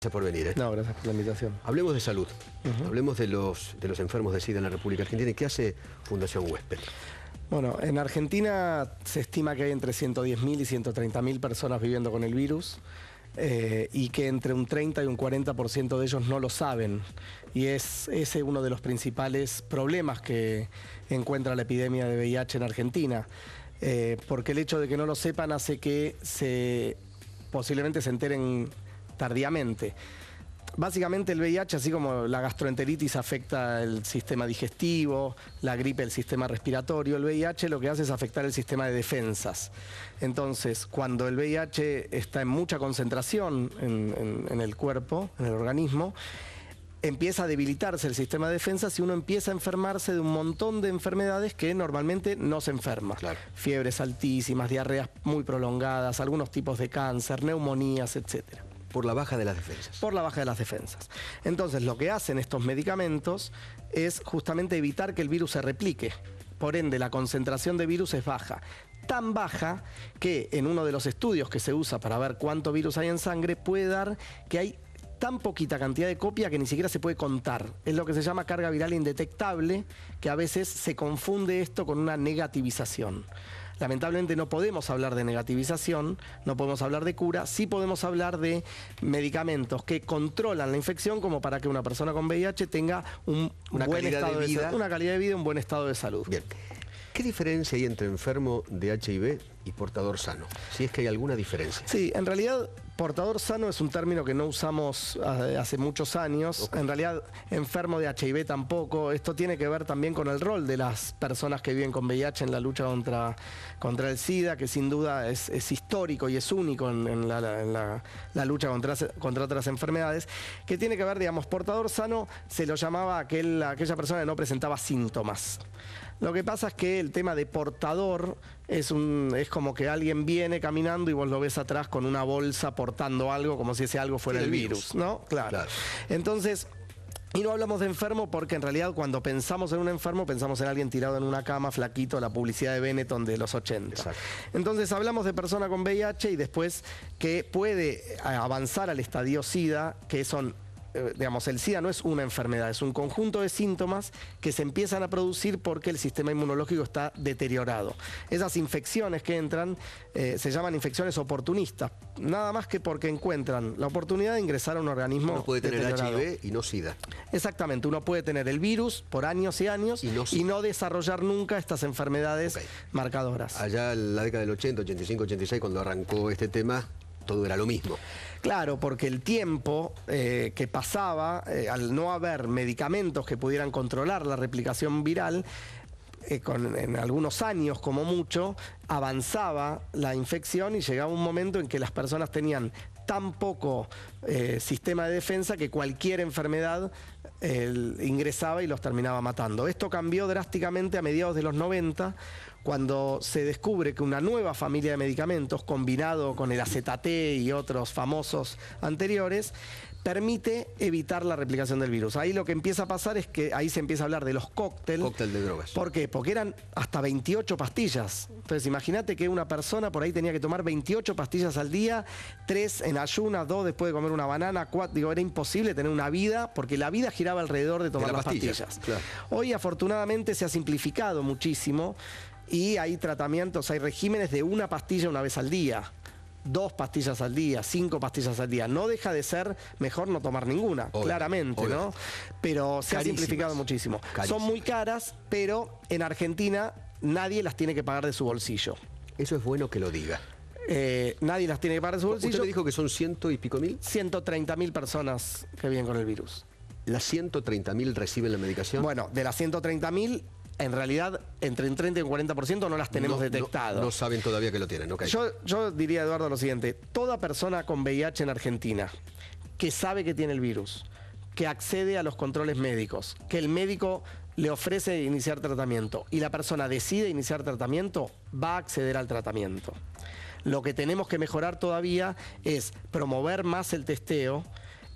Gracias por venir. No, gracias por la invitación. Hablemos de salud. Hablemos de los enfermos de SIDA en la República Argentina. ¿Y qué hace Fundación Huésped? Bueno, en Argentina se estima que hay entre 110.000 y 130.000 personas viviendo con el virus y que entre un 30 y un 40% de ellos no lo saben. Y es ese uno de los principales problemas que encuentra la epidemia de VIH en Argentina. Porque el hecho de que no lo sepan hace que posiblemente se enteren tardíamente. Básicamente el VIH, así como la gastroenteritis afecta el sistema digestivo, la gripe el sistema respiratorio, el VIH lo que hace es afectar el sistema de defensas. Entonces, cuando el VIH está en mucha concentración en el cuerpo, en el organismo, empieza a debilitarse el sistema de defensas y uno empieza a enfermarse de un montón de enfermedades que normalmente no se enferma. Claro. Fiebres altísimas, diarreas muy prolongadas, algunos tipos de cáncer, neumonías, etcétera. Por la baja de las defensas. Por la baja de las defensas. Entonces, lo que hacen estos medicamentos es justamente evitar que el virus se replique. Por ende, la concentración de virus es baja. Tan baja que en uno de los estudios que se usa para ver cuánto virus hay en sangre, puede dar que hay tan poquita cantidad de copia que ni siquiera se puede contar. Es lo que se llama carga viral indetectable, que a veces se confunde esto con una negativización. Lamentablemente no podemos hablar de negativización, no podemos hablar de cura, sí podemos hablar de medicamentos que controlan la infección como para que una persona con VIH tenga una calidad de vida, un buen estado de salud. Bien. ¿Qué diferencia hay entre enfermo de HIV y portador sano? Si es que hay alguna diferencia. Sí, en realidad portador sano es un término que no usamos hace muchos años. Okay. En realidad enfermo de HIV tampoco. Esto tiene que ver también con el rol de las personas que viven con VIH en la lucha contra el SIDA, que sin duda es histórico y es único en la lucha contra otras enfermedades, que tiene que ver, digamos, portador sano se lo llamaba aquella persona que no presentaba síntomas. Lo que pasa es que el tema de portador es como que alguien viene caminando y vos lo ves atrás con una bolsa portando algo, como si ese algo fuera el virus, ¿no? Claro. Entonces, y no hablamos de enfermo porque en realidad cuando pensamos en un enfermo pensamos en alguien tirado en una cama, flaquito, la publicidad de Benetton de los 80. Exacto. Entonces hablamos de persona con VIH y después que puede avanzar al estadio SIDA, que son... digamos, el SIDA no es una enfermedad, es un conjunto de síntomas que se empiezan a producir porque el sistema inmunológico está deteriorado. Esas infecciones que entran se llaman infecciones oportunistas, nada más que porque encuentran la oportunidad de ingresar a un organismo Uno puede tener deteriorado. HIV y no SIDA. Exactamente, uno puede tener el virus por años y años y no desarrollar nunca estas enfermedades marcadoras. Allá en la década del 80, 85, 86, cuando arrancó este tema, todo era lo mismo. Claro, porque el tiempo que pasaba, al no haber medicamentos que pudieran controlar la replicación viral, en algunos años como mucho, avanzaba la infección y llegaba un momento en que las personas tenían tan poco sistema de defensa que cualquier enfermedad ingresaba y los terminaba matando. Esto cambió drásticamente a mediados de los 90, cuando se descubre que una nueva familia de medicamentos, combinado con el acetate y otros famosos anteriores, permite evitar la replicación del virus. Ahí lo que empieza a pasar es que ahí se empieza a hablar de los cócteles. Cóctel de drogas. ¿Por qué? Porque eran hasta 28 pastillas. Entonces imagínate que una persona por ahí tenía que tomar 28 pastillas al día, 3 en ayunas, 2 después de comer una banana, 4, digo, era imposible tener una vida, porque la vida giraba alrededor de tomar las pastillas. Claro. Hoy afortunadamente se ha simplificado muchísimo y hay tratamientos, hay regímenes de una pastilla una vez al día. 2 pastillas al día, 5 pastillas al día. No deja de ser mejor no tomar ninguna, claramente, ¿no? Pero se ha simplificado muchísimo. Son muy caras, pero en Argentina nadie las tiene que pagar de su bolsillo. Eso es bueno que lo diga. Nadie las tiene que pagar de su bolsillo. ¿Usted me dijo que son 100 y pico mil? 130.000 personas que viven con el virus. ¿Las 130.000 reciben la medicación? Bueno, de las 130.000... en realidad, entre un 30 y un 40% no las tenemos detectado. No saben todavía que lo tienen, ¿ok? Yo diría, Eduardo, lo siguiente. Toda persona con VIH en Argentina que sabe que tiene el virus, que accede a los controles médicos, que el médico le ofrece iniciar tratamiento y la persona decide iniciar tratamiento, va a acceder al tratamiento. Lo que tenemos que mejorar todavía es promover más el testeo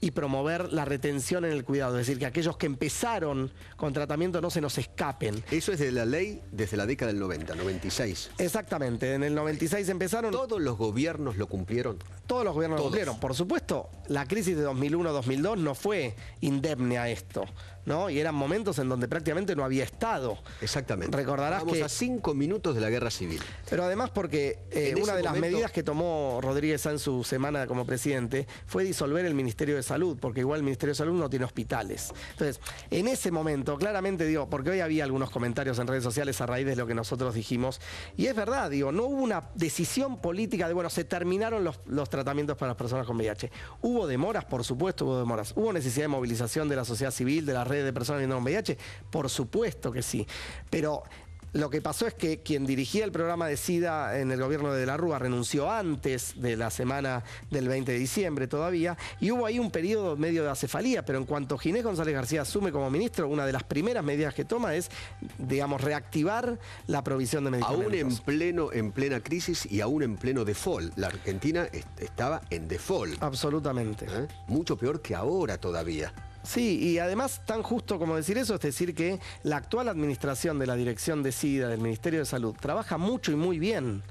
y promover la retención en el cuidado. Es decir, que aquellos que empezaron con tratamiento no se nos escapen. Eso es de la ley desde la década del 90, 96. Exactamente, en el 96 empezaron. ¿Todos los gobiernos lo cumplieron? Todos los gobiernos lo cumplieron. Por supuesto, la crisis de 2001-2002 no fue indemne a esto, ¿no? Y eran momentos en donde prácticamente no había Estado. Exactamente. Recordarás Vamos a 5 minutos de la guerra civil. Pero además porque una de las medidas que tomó Rodríguez Sá en su semana como presidente fue disolver el Ministerio de Salud, porque igual el Ministerio de Salud no tiene hospitales. Entonces, en ese momento, claramente digo, porque hoy había algunos comentarios en redes sociales a raíz de lo que nosotros dijimos, y es verdad, digo, no hubo una decisión política de, bueno, se terminaron los tratamientos para las personas con VIH. Hubo demoras, por supuesto, hubo demoras. Hubo necesidad de movilización de la sociedad civil, de las redes de personas viviendo con VIH, por supuesto que sí. Pero lo que pasó es que quien dirigía el programa de SIDA en el gobierno de la Rúa renunció antes de la semana del 20 de diciembre todavía, y hubo ahí un periodo medio de acefalía, pero en cuanto Ginés González García asume como ministro, una de las primeras medidas que toma es, digamos, reactivar la provisión de medicamentos. Aún en plena crisis y aún en pleno default. La Argentina estaba en default. Absolutamente. Mucho peor que ahora todavía. Sí, y además tan justo como decir eso, es decir que la actual administración de la Dirección de SIDA del Ministerio de Salud trabaja mucho y muy bien.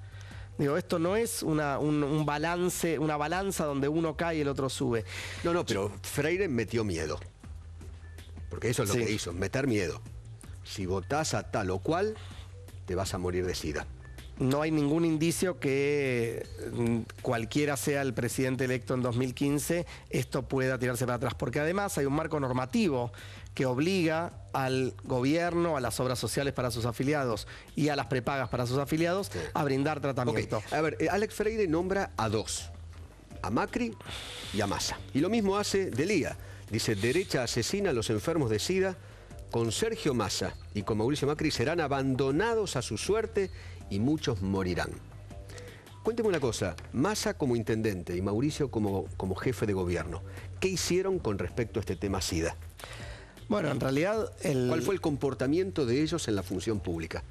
Digo, esto no es un balance, una balanza donde uno cae y el otro sube. No, pero Freire metió miedo. Porque eso es lo que hizo, meter miedo. Si votás a tal o cual, te vas a morir de SIDA. No hay ningún indicio que cualquiera sea el presidente electo en 2015, esto pueda tirarse para atrás. Porque además hay un marco normativo que obliga al gobierno, a las obras sociales para sus afiliados y a las prepagas para sus afiliados a brindar tratamiento. A ver, Alex Freire nombra a dos, a Macri y a Massa. Y lo mismo hace Delía. Dice, derecha asesina a los enfermos de SIDA. Con Sergio Massa y con Mauricio Macri serán abandonados a su suerte y muchos morirán. Cuénteme una cosa, Massa como intendente y Mauricio como jefe de gobierno, ¿qué hicieron con respecto a este tema SIDA? Bueno, en realidad... ¿Cuál fue el comportamiento de ellos en la función pública?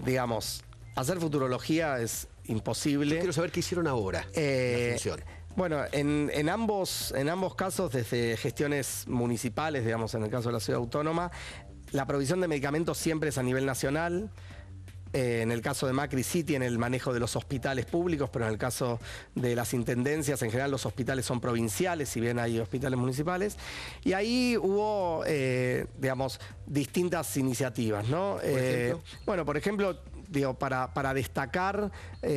Digamos, hacer futurología es imposible. Yo quiero saber qué hicieron ahora en la función. Bueno, en ambos casos, desde gestiones municipales, digamos, en el caso de la ciudad autónoma, la provisión de medicamentos siempre es a nivel nacional. En el caso de Macri sí tiene el manejo de los hospitales públicos, pero en el caso de las intendencias, en general los hospitales son provinciales, si bien hay hospitales municipales. Y ahí hubo, digamos, distintas iniciativas, ¿no? Bueno, por ejemplo, digo, para destacar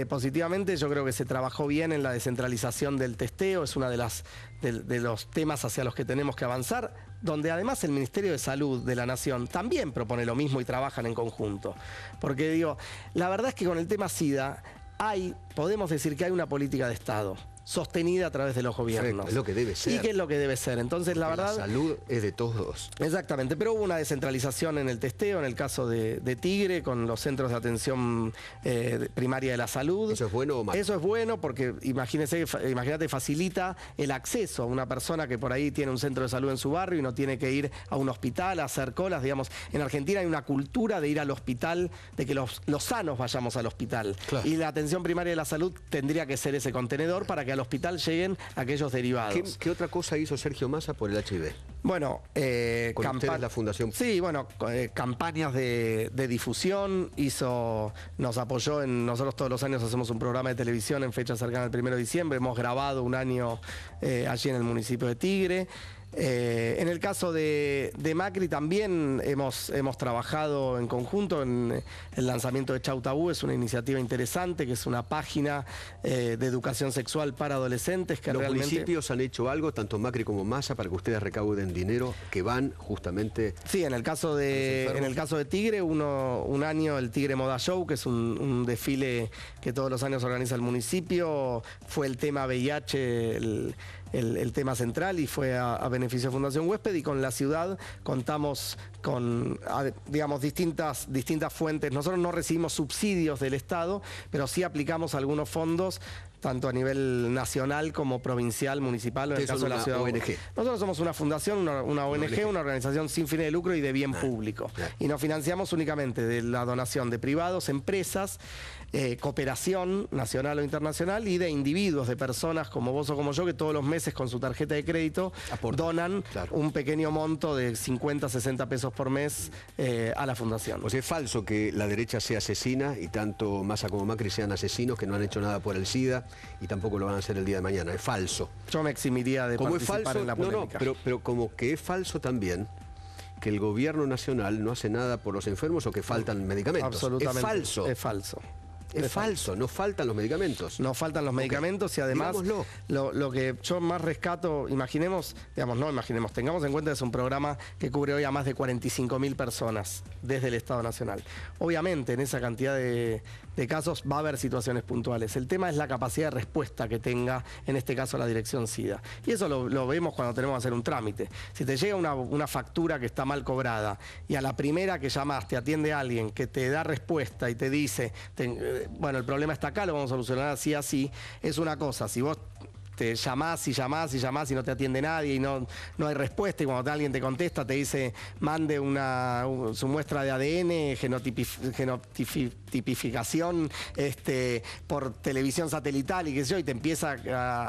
positivamente, yo creo que se trabajó bien en la descentralización del testeo, es una de los temas hacia los que tenemos que avanzar, donde además el Ministerio de Salud de la Nación también propone lo mismo y trabajan en conjunto. Porque digo, la verdad es que con el tema SIDA podemos decir que hay una política de Estado sostenida a través de los gobiernos. Es lo que debe ser. Y que es lo que debe ser. Entonces, la verdad... La salud es de todos. Exactamente, pero hubo una descentralización en el testeo, en el caso de Tigre, con los centros de atención primaria de la salud. ¿Eso es bueno o malo? Eso es bueno porque, imagínate, facilita el acceso a una persona que por ahí tiene un centro de salud en su barrio y no tiene que ir a un hospital a hacer colas. Digamos, en Argentina hay una cultura de ir al hospital, de que los sanos vayamos al hospital. Claro. Y la atención primaria de la salud tendría que ser ese contenedor para que al hospital lleguen aquellos derivados. ¿Qué otra cosa hizo Sergio Massa por el HIV? Bueno, la fundación. Sí, bueno, campañas de difusión, nos apoyó nosotros todos los años hacemos un programa de televisión en fecha cercana al 1 de diciembre, hemos grabado un año allí en el municipio de Tigre. En el caso de Macri también hemos trabajado en conjunto en el lanzamiento de Chau Tabú, es una iniciativa interesante, que es una página de educación sexual para adolescentes. Que ¿Los municipios han hecho algo, tanto Macri como Massa, para que ustedes recauden dinero que van justamente... Sí, en el caso de Tigre, un año el Tigre Moda Show, que es un desfile que todos los años organiza el municipio, fue el tema VIH, el tema central, y fue a beneficio de Fundación Huésped, y con la ciudad contamos con, digamos, distintas fuentes. Nosotros no recibimos subsidios del Estado, pero sí aplicamos algunos fondos tanto a nivel nacional como provincial, municipal, o en el caso de la ciudad. ONG. Nosotros somos una fundación, una ONG, una organización sin fines de lucro y de bien público. Y nos financiamos únicamente de la donación de privados, empresas, cooperación nacional o internacional y de individuos, de personas como vos o como yo, que todos los meses con su tarjeta de crédito donan un pequeño monto de 50, 60 pesos por mes a la fundación. O sea, es falso que la derecha sea asesina y tanto Massa como Macri sean asesinos que no han hecho nada por el SIDA y tampoco lo van a hacer el día de mañana. Es falso. Yo me eximiría de participar es falso, en la polémica. Pero como que es falso también que el gobierno nacional no hace nada por los enfermos o que faltan medicamentos. Absolutamente. Es falso. Es falso. Es falso, no faltan los medicamentos. No faltan los medicamentos y además lo que yo más rescato, tengamos en cuenta que es un programa que cubre hoy a más de 45.000 personas desde el Estado Nacional. Obviamente en esa cantidad de casos va a haber situaciones puntuales. El tema es la capacidad de respuesta que tenga, en este caso, la dirección SIDA. Y eso lo vemos cuando tenemos que hacer un trámite. Si te llega una factura que está mal cobrada y a la primera que llamas te atiende alguien que te da respuesta y te dice, bueno, el problema está acá, lo vamos a solucionar así, así, es una cosa. Si vos te llamás y llamás y llamás y no te atiende nadie y no hay respuesta, y cuando alguien te contesta te dice mande su muestra de ADN, genotipificación por televisión satelital y qué sé yo, y te empieza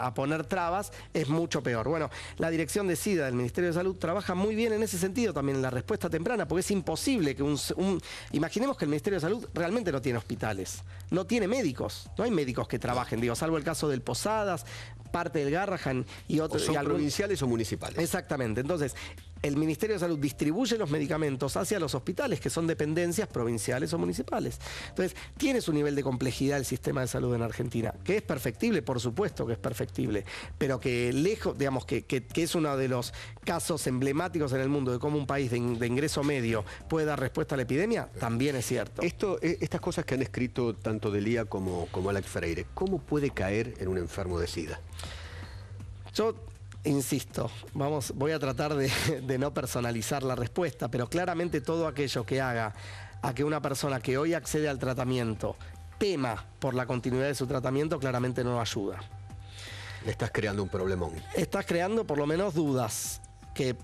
a poner trabas, es mucho peor. Bueno, la dirección de SIDA del Ministerio de Salud trabaja muy bien en ese sentido también, en la respuesta temprana, porque es imposible que imaginemos que el Ministerio de Salud realmente no tiene hospitales, no tiene médicos, no hay médicos que trabajen, salvo el caso del Posadas, parte del Garrahan y otros. ¿Son provinciales o municipales? Exactamente. Entonces, el Ministerio de Salud distribuye los medicamentos hacia los hospitales, que son dependencias provinciales o municipales. Entonces, tiene su nivel de complejidad el sistema de salud en Argentina, que es perfectible, por supuesto que es perfectible, pero que lejos, que es uno de los casos emblemáticos en el mundo de cómo un país de ingreso medio puede dar respuesta a la epidemia, también es cierto. Estas cosas que han escrito tanto Delía como Alex Freire, ¿cómo puede caer en un enfermo de SIDA? Yo insisto, voy a tratar de no personalizar la respuesta, pero claramente todo aquello que haga a que una persona que hoy accede al tratamiento tema por la continuidad de su tratamiento, claramente no ayuda. Le estás creando un problemón. Estás creando por lo menos dudas que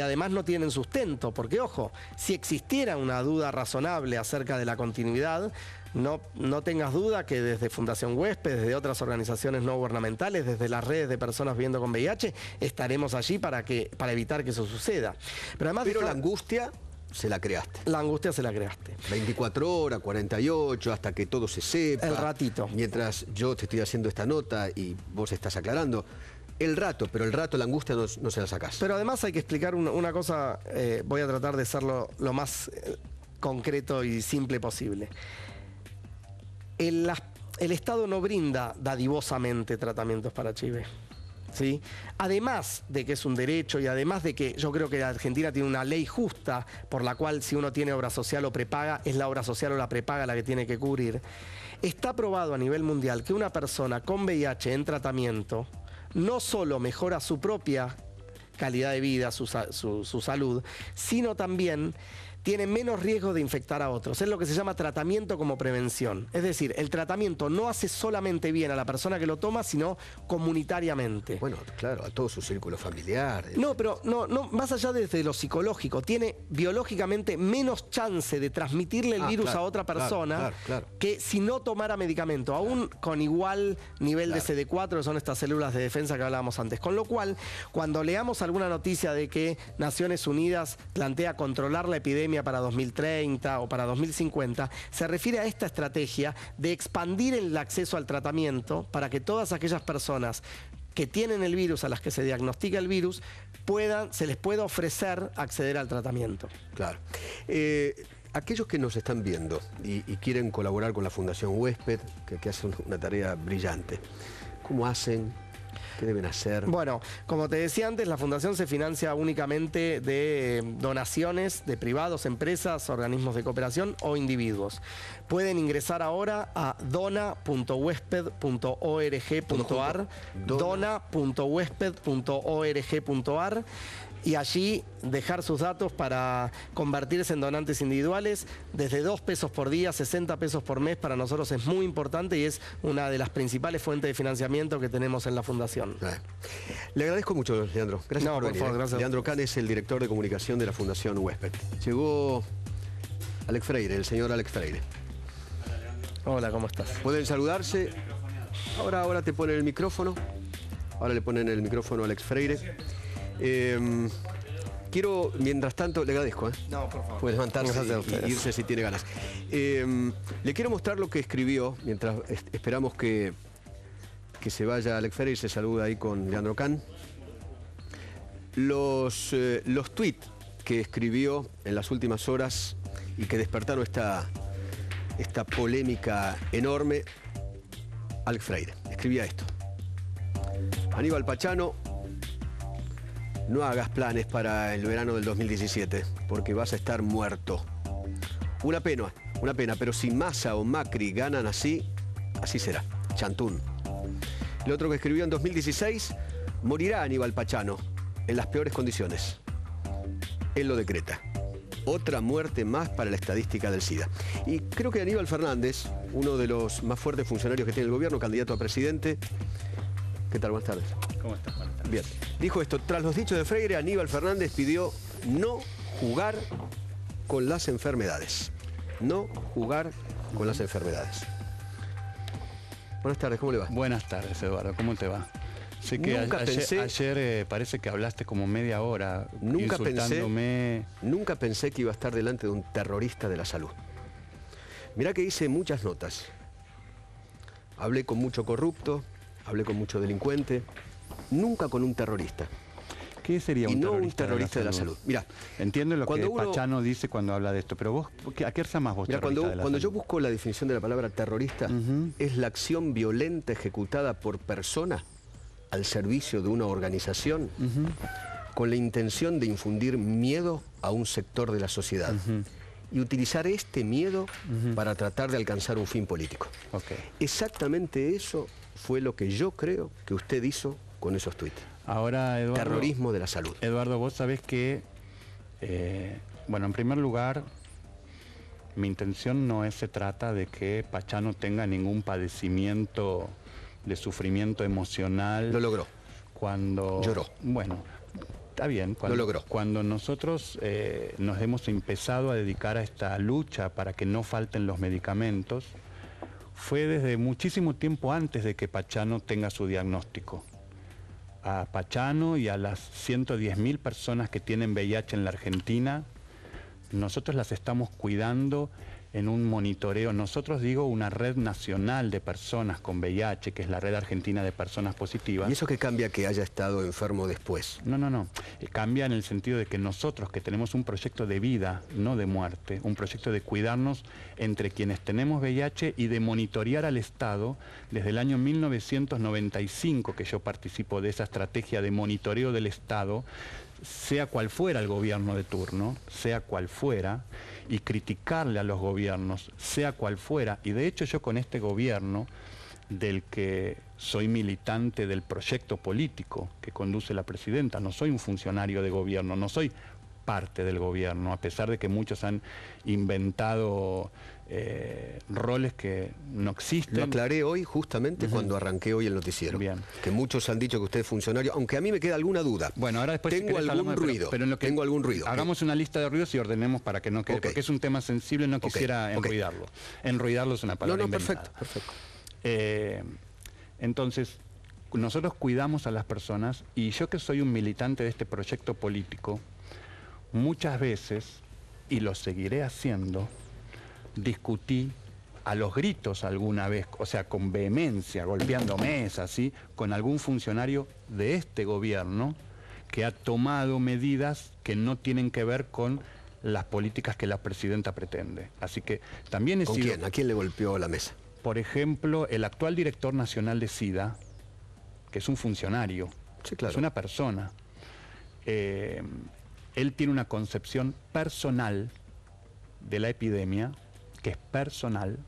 además no tienen sustento, porque ojo, si existiera una duda razonable acerca de la continuidad, no tengas duda que desde Fundación Huésped, desde otras organizaciones no gubernamentales, desde las redes de personas viviendo con VIH, estaremos allí para evitar que eso suceda. Pero la angustia se la creaste. La angustia se la creaste. 24 horas, 48, hasta que todo se sepa. El ratito. Mientras yo te estoy haciendo esta nota y vos estás aclarando. Pero el rato, la angustia no se la sacás. Pero además hay que explicar una cosa, voy a tratar de ser lo más concreto y simple posible. El Estado no brinda dadivosamente tratamientos para HIV. ¿Sí? Además de que es un derecho y además de que yo creo que la Argentina tiene una ley justa por la cual si uno tiene obra social o prepaga, es la obra social o la prepaga la que tiene que cubrir, está probado a nivel mundial que una persona con VIH en tratamiento no solo mejora su propia calidad de vida, su salud, sino también tiene menos riesgo de infectar a otros. Es lo que se llama tratamiento como prevención. Es decir, el tratamiento no hace solamente bien a la persona que lo toma, sino comunitariamente. Bueno, claro, a todo su círculo familiar. No, pero no, más allá desde lo psicológico, tiene biológicamente menos chance de transmitirle el virus a otra persona que si no tomara medicamento, aún con igual nivel de CD4, que son estas células de defensa que hablábamos antes. Con lo cual, cuando leamos alguna noticia de que Naciones Unidas plantea controlar la epidemia para 2030 o para 2050, se refiere a esta estrategia de expandir el acceso al tratamiento para que todas aquellas personas que tienen el virus, a las que se diagnostica el virus, se les pueda ofrecer acceder al tratamiento. Claro. Aquellos que nos están viendo y quieren colaborar con la Fundación Huésped, que hace una tarea brillante, ¿cómo hacen? ¿Qué deben hacer? Bueno, como te decía antes, la Fundación se financia únicamente de donaciones de privados, empresas, organismos de cooperación o individuos. Pueden ingresar ahora a dona.huésped.org.ar, dona.huésped.org.ar. y allí dejar sus datos para convertirse en donantes individuales. Desde 2 pesos por día, 60 pesos por mes, para nosotros es muy importante y es una de las principales fuentes de financiamiento que tenemos en la Fundación. Le agradezco mucho, Leandro. Gracias por venir. Gracias. Leandro Can es el director de comunicación de la Fundación Huésped. Llegó Alex Freire, el señor Alex Freire. Hola, ¿cómo estás? Pueden saludarse. Ahora te ponen el micrófono. Ahora le ponen el micrófono a Alex Freire. Quiero, mientras tanto, le agradezco, No, por favor. puede levantarse y irse si tiene ganas. Le quiero mostrar lo que escribió, mientras esperamos que se vaya Alex Freire y se saluda ahí con Leandro Can. Los tweets que escribió en las últimas horas y que despertaron esta polémica enorme. Alex Freire escribía esto: Aníbal Pachano, no hagas planes para el verano del 2017, porque vas a estar muerto. Una pena, pero si Massa o Macri ganan así será. Chantún. El otro que escribió en 2016, morirá Aníbal Pachano en las peores condiciones. Él lo decreta. Otra muerte más para la estadística del SIDA. Y creo que Aníbal Fernández, uno de los más fuertes funcionarios que tiene el gobierno, candidato a presidente. ¿Qué tal? Buenas tardes. ¿Cómo estás? Buenas tardes. Bien. Dijo esto: tras los dichos de Freire, Aníbal Fernández pidió no jugar con las enfermedades. No jugar con las enfermedades. Buenas tardes, ¿cómo le va? Buenas tardes, Eduardo. ¿Cómo te va? Sé que ayer parece que hablaste como media hora insultándome. Nunca pensé que iba a estar delante de un terrorista de la salud. Mirá que hice muchas notas. Hablé con mucho corrupto, hablé con mucho delincuente, nunca con un terrorista. ¿Qué sería un terrorista? Y no un terrorista de la salud. Mirá, entiendo lo que Pachano dice cuando habla de esto, pero vos, ¿a qué más vos? Mirá, cuando yo busco la definición de la palabra terrorista, es la acción violenta ejecutada por persona al servicio de una organización con la intención de infundir miedo a un sector de la sociedad y utilizar este miedo para tratar de alcanzar un fin político. Exactamente eso fue lo que yo creo que usted hizo con esos tuits. Ahora, Eduardo, terrorismo de la salud. Eduardo, vos sabés que, bueno, en primer lugar, mi intención no se trata de que Pachano tenga ningún padecimiento de sufrimiento emocional. Lo logró. Cuando lloró. Bueno, está bien. Lo logró. Cuando nosotros nos hemos empezado a dedicar a esta lucha para que no falten los medicamentos, fue desde muchísimo tiempo antes de que Pachano tenga su diagnóstico. A Pachano y a las 110.000 personas que tienen VIH en la Argentina, nosotros las estamos cuidando en un monitoreo. Nosotros, digo, una red nacional de personas con VIH, que es la Red Argentina de Personas Positivas. ¿Y eso qué cambia que haya estado enfermo después? No. Cambia en el sentido de que nosotros, que tenemos un proyecto de vida, no de muerte, un proyecto de cuidarnos entre quienes tenemos VIH y de monitorear al Estado, desde el año 1995 que yo participo de esa estrategia de monitoreo del Estado, sea cual fuera el gobierno de turno, sea cual fuera, y criticarle a los gobiernos, sea cual fuera. Y de hecho yo con este gobierno, del que soy militante del proyecto político que conduce la presidenta, no soy un funcionario de gobierno, no soy parte del gobierno, a pesar de que muchos han inventado roles que no existen. Lo aclaré hoy justamente cuando arranqué hoy el noticiero. Bien. Que muchos han dicho que usted es funcionario, aunque a mí me queda alguna duda. Bueno, ahora después tengo algún ruido. Pero en lo que tengo algún ruido. Hagamos una lista de ruidos y ordenemos para que no quede, porque es un tema sensible, no quisiera enruidarlo. Enruidarlo es una palabra inventada. Perfecto. Entonces, nosotros cuidamos a las personas, y yo, que soy un militante de este proyecto político, muchas veces, y lo seguiré haciendo, discutí a los gritos alguna vez, o sea, con vehemencia, golpeando mesas, ¿sí?, con algún funcionario de este gobierno que ha tomado medidas que no tienen que ver con las políticas que la presidenta pretende. Así que también he sido... ¿Con quién? ¿A quién le golpeó la mesa? Por ejemplo, el actual director nacional de SIDA, que es un funcionario, sí, claro, es una persona. Él tiene una concepción personal de la epidemia, que es personal,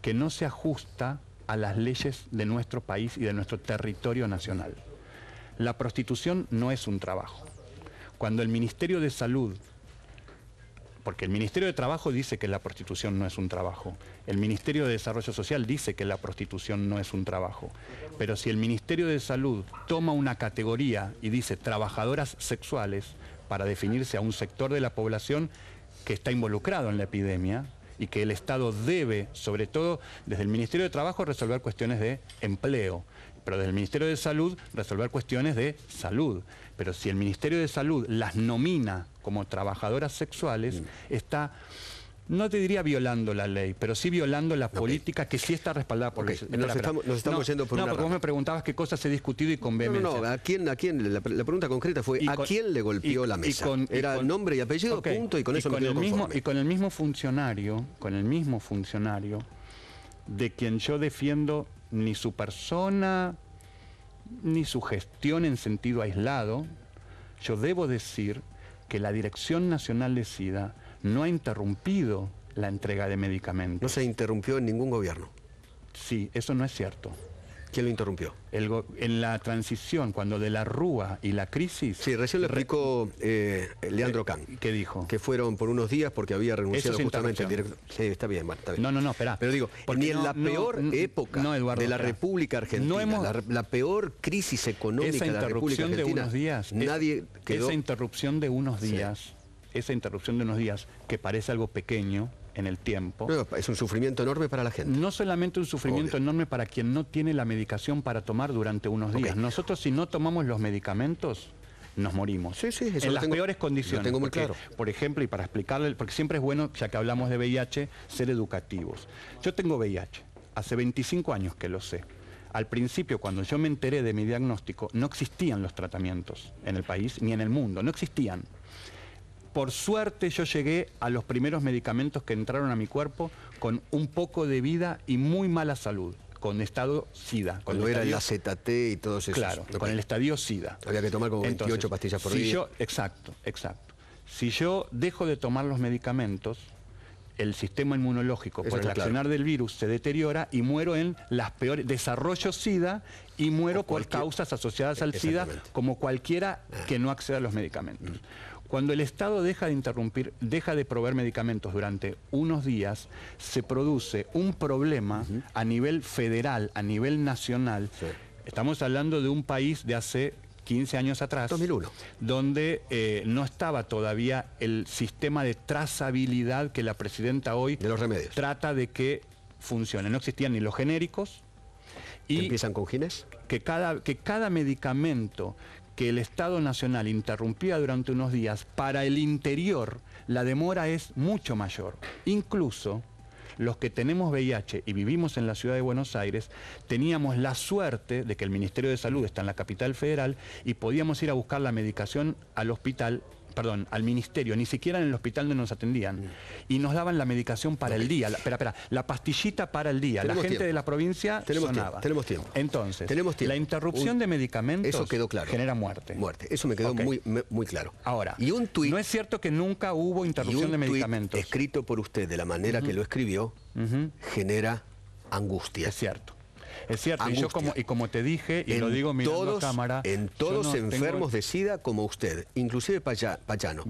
que no se ajusta a las leyes de nuestro país y de nuestro territorio nacional. La prostitución no es un trabajo. Cuando el Ministerio de Salud, porque el Ministerio de Trabajo dice que la prostitución no es un trabajo, el Ministerio de Desarrollo Social dice que la prostitución no es un trabajo, pero si el Ministerio de Salud toma una categoría y dice trabajadoras sexuales para definirse a un sector de la población que está involucrado en la epidemia y que el Estado debe, sobre todo desde el Ministerio de Trabajo, resolver cuestiones de empleo, pero desde el Ministerio de Salud resolver cuestiones de salud. Pero si el Ministerio de Salud las nomina como trabajadoras sexuales, está, no te diría violando la ley, pero sí violando la política que sí está respaldada por ley. Nos estamos yendo por una porque vos me preguntabas qué cosas he discutido y con vehemencia. ¿a quién? La pregunta concreta fue, ¿a quién le golpeó la mesa? Era nombre y apellido, punto, y con eso me quedo conforme. Y con el mismo funcionario, de quien yo defiendo ni su persona, ni su gestión en sentido aislado, yo debo decir que la Dirección Nacional de SIDA no ha interrumpido la entrega de medicamentos. No se interrumpió en ningún gobierno. Sí, eso no es cierto. ¿Quién lo interrumpió? En la transición, cuando de la Rúa y la crisis... Sí, recién lo explicó Leandro Can. ¿Qué dijo? Que fueron por unos días porque había renunciado justamente el director. Sí, está bien, está bien. No, espera. Pero digo, ni en la peor época de la República Argentina, la peor crisis económica de la República Argentina, nadie quedó... Esa interrupción de unos días, que parece algo pequeño en el tiempo. No, es un sufrimiento enorme para la gente. No solamente un sufrimiento enorme para quien no tiene la medicación para tomar durante unos días. Nosotros, si no tomamos los medicamentos, nos morimos. Sí, eso en las peores condiciones. Lo tengo muy claro. Por ejemplo, y para explicarle, porque siempre es bueno, ya que hablamos de VIH, ser educativos. Yo tengo VIH, hace 25 años que lo sé. Al principio, cuando yo me enteré de mi diagnóstico, no existían los tratamientos en el país ni en el mundo, no existían. Por suerte yo llegué a los primeros medicamentos que entraron a mi cuerpo con un poco de vida y muy mala salud, con estado SIDA. Cuando era el AZT y todos esos. Claro, con el estadio SIDA. Había que tomar como 28 pastillas por día. Exacto. Si yo dejo de tomar los medicamentos, el sistema inmunológico por el accionar del virus se deteriora y muero en las peores, desarrollo SIDA y muero por causas asociadas al SIDA como cualquiera que no acceda a los medicamentos. Cuando el Estado deja de proveer medicamentos durante unos días, se produce un problema a nivel federal, a nivel nacional. Sí. Estamos hablando de un país de hace 15 años atrás, 2001, donde no estaba todavía el sistema de trazabilidad que la presidenta hoy de los remedios trata de que funcione. No existían ni los genéricos. Y ¿empiezan con Ginés? Que cada medicamento que el Estado Nacional interrumpía durante unos días, para el interior la demora es mucho mayor. Incluso los que tenemos VIH y vivimos en la ciudad de Buenos Aires, teníamos la suerte de que el Ministerio de Salud está en la capital federal y podíamos ir a buscar la medicación al hospital, perdón, al ministerio, ni siquiera en el hospital donde nos atendían. Y nos daban la medicación para el día, la pastillita para el día. La gente de la provincia sonaba. Tenemos tiempo. Entonces, la interrupción de medicamentos eso quedó claro. Genera muerte. Eso me quedó muy claro. Ahora, y un tuit, no es cierto que nunca hubo interrupción de medicamentos. Escrito por usted de la manera que lo escribió, genera angustia. Es cierto. Es cierto, y como te dije, y lo digo mirando a cámara... En todos enfermos de SIDA como usted, inclusive Payano.